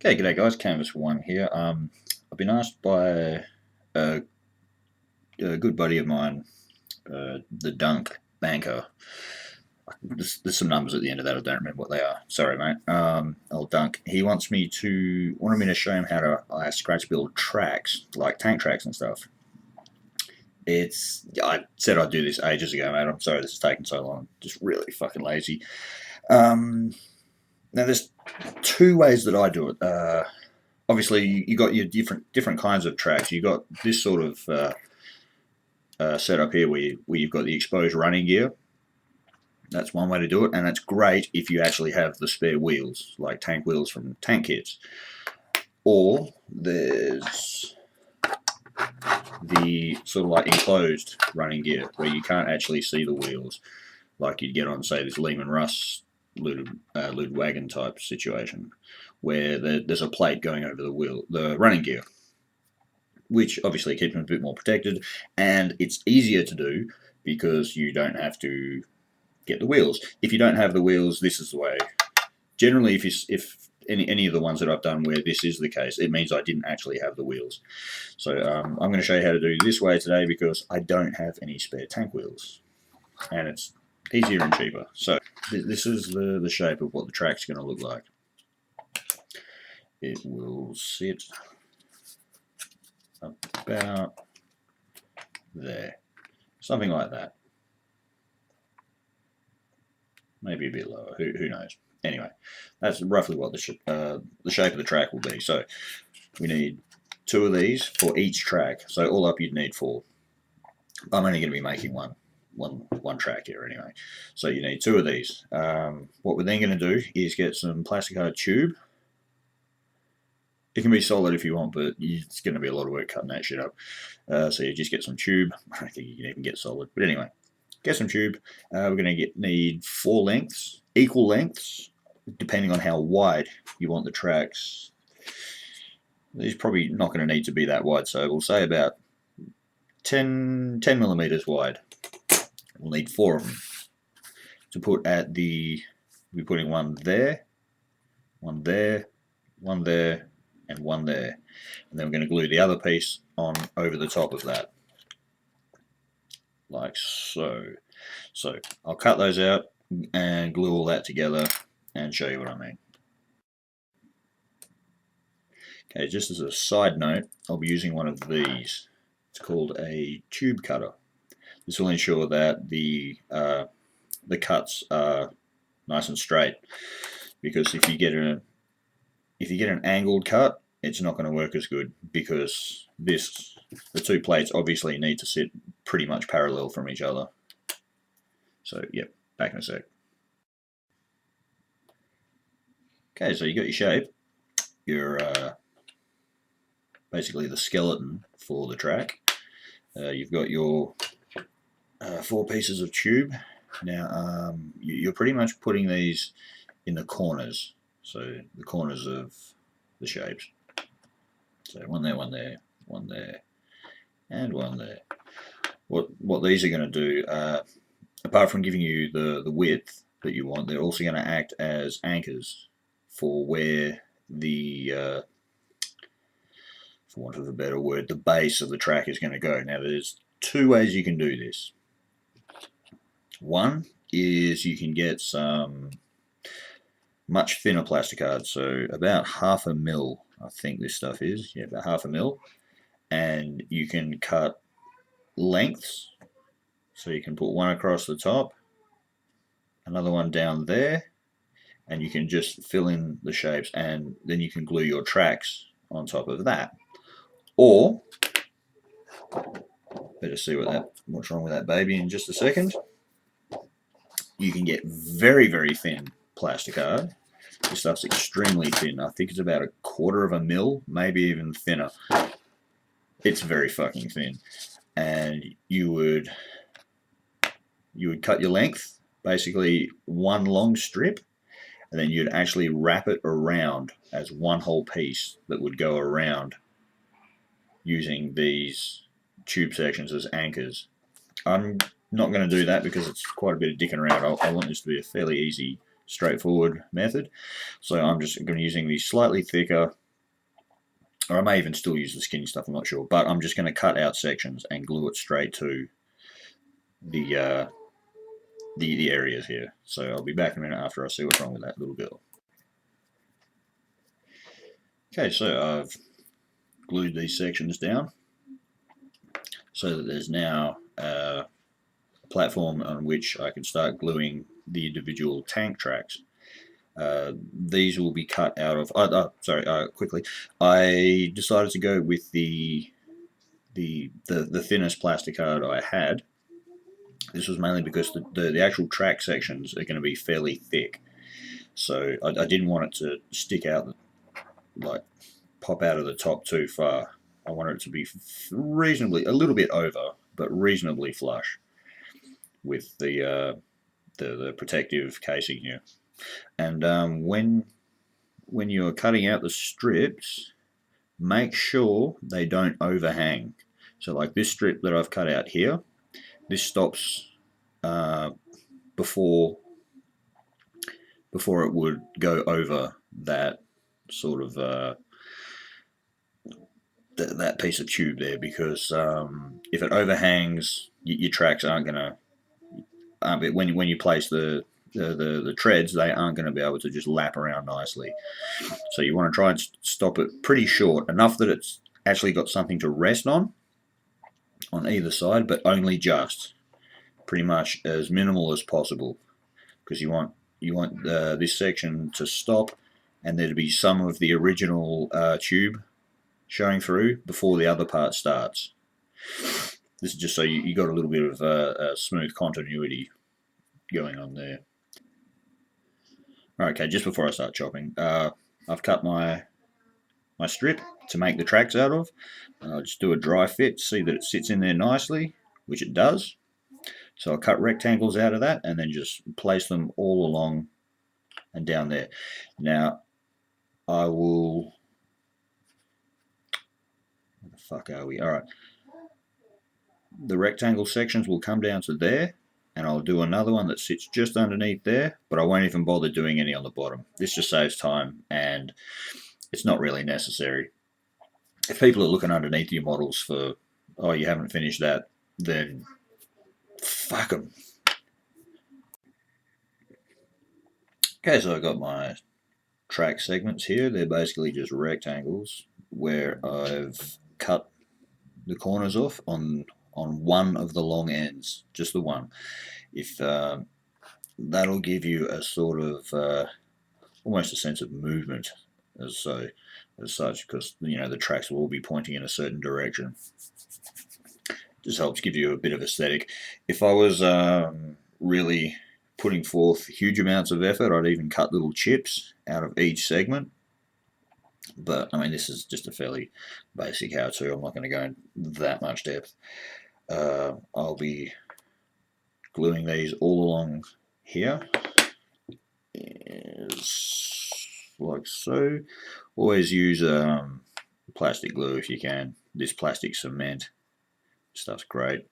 Okay, g'day guys, Canvas One here. I've been asked by a, a good buddy of mine, the Dunk Banker. There's some numbers at the end of that. I don't remember what they are. Sorry, mate. Old Dunk. He wanted me to show him how to scratch build tracks, like tank tracks and stuff. I said I'd do this ages ago, mate. I'm sorry this is taking so long. Just really fucking lazy. Now there's two ways that I do it. Obviously you got your different kinds of tracks. You got this sort of setup here where you've got the exposed running gear. That's one way to do it, and that's great if you actually have the spare wheels, like tank wheels from tank kits. Or there's the sort of like enclosed running gear where you can't actually see the wheels, like you'd get on, say, this Lehman Russ looted wagon type situation, where there's a plate going over the running gear, which obviously keeps them a bit more protected, and it's easier to do because you don't have to get the wheels. If you don't have the wheels, this is the way. Generally, if any of the ones that I've done where this is the case, it means I didn't actually have the wheels. So I'm going to show you how to do this way today because I don't have any spare tank wheels, and it's easier and cheaper. So this is the shape of what the track's going to look like. It will sit about there, something like that. Maybe a bit lower. Who knows? Anyway, that's roughly what the shape of the track will be. So we need two of these for each track. So all up, you'd need four. I'm only going to be making one track here anyway. So you need two of these. What we're then going to do is get some plasticard tube. It can be solid if you want, but it's going to be a lot of work cutting that shit up. So you just get some tube. I don't think you can even get solid. But anyway, get some tube. We're going to need four lengths, equal lengths, depending on how wide you want the tracks. These probably not going to need to be that wide, so we'll say about 10 millimeters wide. We'll need four of them to put at we're putting one there, one there, one there, and one there. And then we're going to glue the other piece on over the top of that, like so. So I'll cut those out and glue all that together and show you what I mean. Okay, just as a side note, I'll be using one of these. It's called a tube cutter. This will ensure that the cuts are nice and straight, because if you get an angled cut, it's not going to work as good, because the two plates obviously need to sit pretty much parallel from each other. So yep, back in a sec. Okay, so you got your shape, your basically the skeleton for the track. You've got your four pieces of tube. Now you're pretty much putting these in the corners, so the corners of the shapes. So one there, one there, one there, and one there. What these are going to do, apart from giving you the width that you want, they're also going to act as anchors for where the for want of a better word, the base of the track is going to go. Now there's two ways you can do this. One is you can get some much thinner plasticard, so about 1/2 mil, I think this stuff is, yeah, about 1/2 mil, and you can cut lengths, so you can put one across the top, another one down there, and you can just fill in the shapes, and then you can glue your tracks on top of that. Or, better see what's wrong with that baby in just a second. You can get very, very thin plasticard. This stuff's extremely thin. I think it's about 1/4 mil, maybe even thinner. It's very fucking thin. And you would cut your length, basically one long strip, and then you'd actually wrap it around as one whole piece that would go around, using these tube sections as anchors. I'm not going to do that because it's quite a bit of dicking around. I want this to be a fairly easy straightforward method. So I'm just going to using the slightly thicker, or I may even still use the skinny stuff, I'm not sure, but I'm just going to cut out sections and glue it straight to the areas here. So I'll be back in a minute after I see what's wrong with that little girl. Okay, so I've glued these sections down so that there's now a platform on which I can start gluing the individual tank tracks. These will be cut out of. Quickly, I decided to go with the thinnest plasticard I had. This was mainly because the actual track sections are going to be fairly thick, so I didn't want it to stick out, like pop out of the top too far. I wanted it to be reasonably, a little bit over, but reasonably flush with the protective casing here. And when you're cutting out the strips, make sure they don't overhang. So like this strip that I've cut out here, this stops before it would go over that sort of that piece of tube there, because if it overhangs, your tracks aren't going to, when you place the treads, they aren't going to be able to just lap around nicely. So you want to try and stop it pretty short, enough that it's actually got something to rest on either side, but only just, pretty much as minimal as possible, because you want this section to stop and there to be some of the original tube showing through before the other part starts. This is just so you got a little bit of smooth continuity going on there. Okay, just before I start chopping, I've cut my strip to make the tracks out of. I'll just do a dry fit, see that it sits in there nicely, which it does. So I'll cut rectangles out of that and then just place them all along and down there. Now, I will... Where the fuck are we? Alright. The rectangle sections will come down to there, and I'll do another one that sits just underneath there, but I won't even bother doing any on the bottom. This just saves time, and it's not really necessary. If people are looking underneath your models for, oh, you haven't finished that, then fuck them. Okay, so I've got my track segments here. They're basically just rectangles where I've cut the corners off on one of the long ends, just the one. If that'll give you a sort of almost a sense of movement as such, because the tracks will all be pointing in a certain direction. Just helps give you a bit of aesthetic. If I was really putting forth huge amounts of effort, I'd even cut little chips out of each segment. But I mean, this is just a fairly basic how-to. I'm not going to go in that much depth. I'll be gluing these all along here, like so. Always use plastic glue if you can. This plastic cement stuff's great.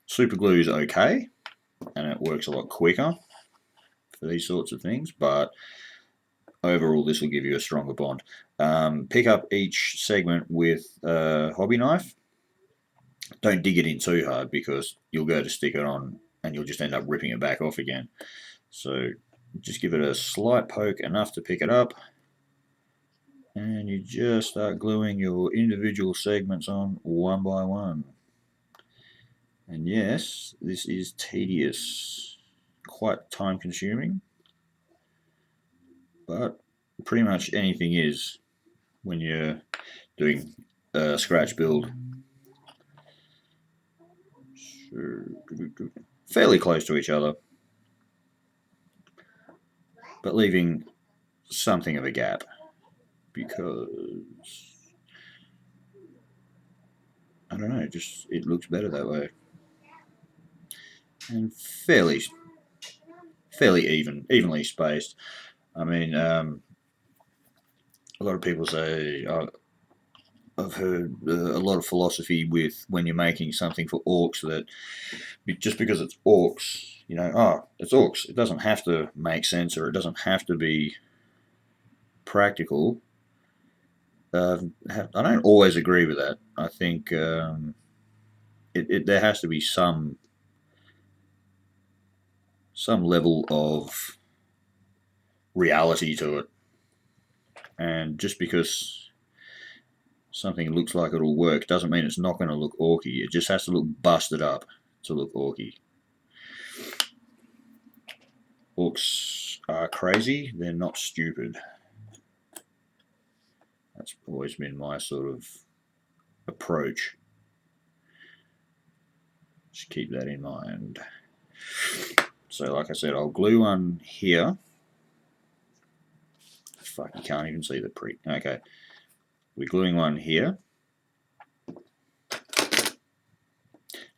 Super glue is okay, and it works a lot quicker for these sorts of things, but overall this will give you a stronger bond. Pick up each segment with a hobby knife. Don't dig it in too hard, because you'll go to stick it on and you'll just end up ripping it back off again. So just give it a slight poke, enough to pick it up, and you just start gluing your individual segments on one by one. And yes, this is tedious, quite time consuming, but pretty much anything is when you're doing a scratch build. Fairly close to each other, but leaving something of a gap, because I don't know, just it looks better that way, and fairly evenly spaced. I mean, a lot of people say, oh, I've heard a lot of philosophy with when you're making something for orcs that just because it's orcs, you know, oh, it's orcs. It doesn't have to make sense or it doesn't have to be practical. I don't always agree with that. I think there has to be some level of reality to it, and just because something looks like it'll work doesn't mean it's not going to look orky. It just has to look busted up to look orky. Orcs are crazy, they're not stupid. That's always been my sort of approach. Just keep that in mind. So like I said, I'll glue one here. Fuck, you can't even see the prick. Okay. We're gluing one here.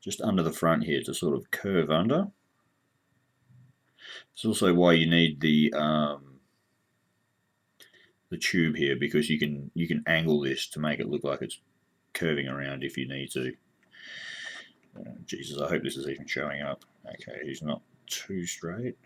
Just under the front here to sort of curve under. It's also why you need the tube here, because you can angle this to make it look like it's curving around if you need to. Jesus, I hope this is even showing up. Okay, he's not too straight.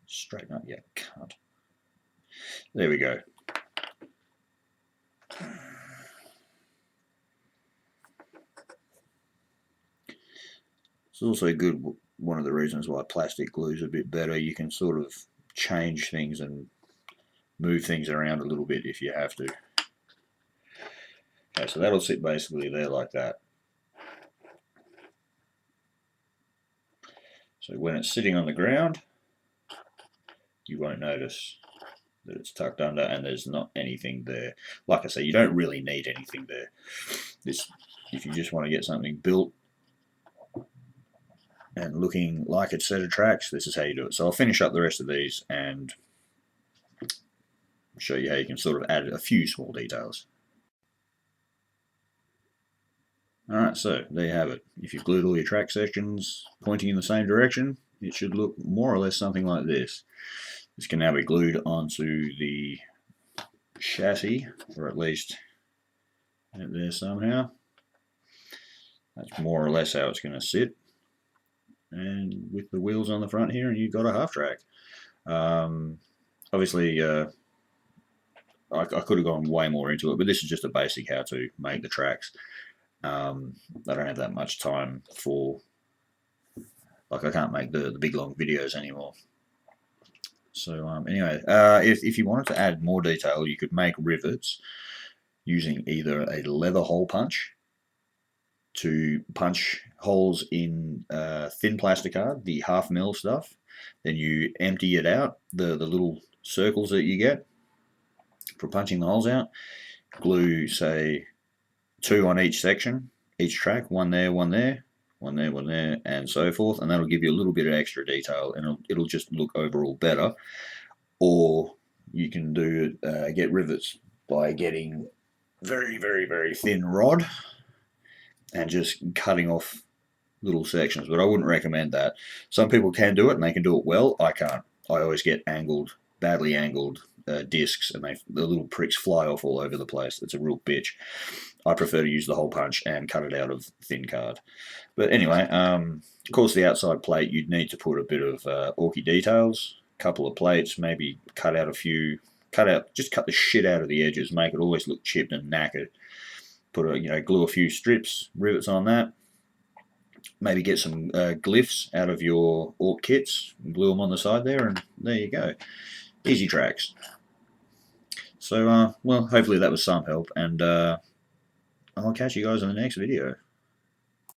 Straighten up, yeah, cunt. There we go. It's also good, one of the reasons why plastic glue is a bit better. You can sort of change things and move things around a little bit if you have to. Okay, so that'll sit basically there like that. So when it's sitting on the ground, you won't notice that it's tucked under and there's not anything there. Like I say, you don't really need anything there. This, if you just want to get something built and looking like it's set of tracks, this is how you do it. So I'll finish up the rest of these and show you how you can sort of add a few small details. Alright, so there you have it. If you've glued all your track sections pointing in the same direction, it should look more or less something like this. This can now be glued onto the chassis, or at least there somehow. That's more or less how it's going to sit. And with the wheels on the front here, and you've got a half track. Obviously, I could have gone way more into it, but this is just a basic how to make the tracks. I don't have that much time for, like, I can't make the big long videos anymore. So anyway, if you wanted to add more detail, you could make rivets using either a leather hole punch to punch holes in thin plasticard, the 1/2 mil stuff. Then you empty it out, the little circles that you get for punching the holes out. Glue, say, 2 on each section, each track, one there, one there, one there, one there, and so forth, and that'll give you a little bit of extra detail, and it'll just look overall better. Or you can do get rivets by getting very, very, very thin rod and just cutting off little sections, but I wouldn't recommend that. Some people can do it and they can do it well. I can't. I always get angled, badly angled discs, and the little pricks fly off all over the place. It's a real bitch. I prefer to use the hole punch and cut it out of thin card. But anyway, of course, the outside plate, you'd need to put a bit of orky details, a couple of plates, maybe cut out a few, just cut the shit out of the edges, make it always look chipped and knackered. Put glue a few strips, rivets on that. Maybe get some glyphs out of your orc kits and glue them on the side there, and there you go. Easy tracks. So, well, hopefully that was some help, and I'll catch you guys in the next video.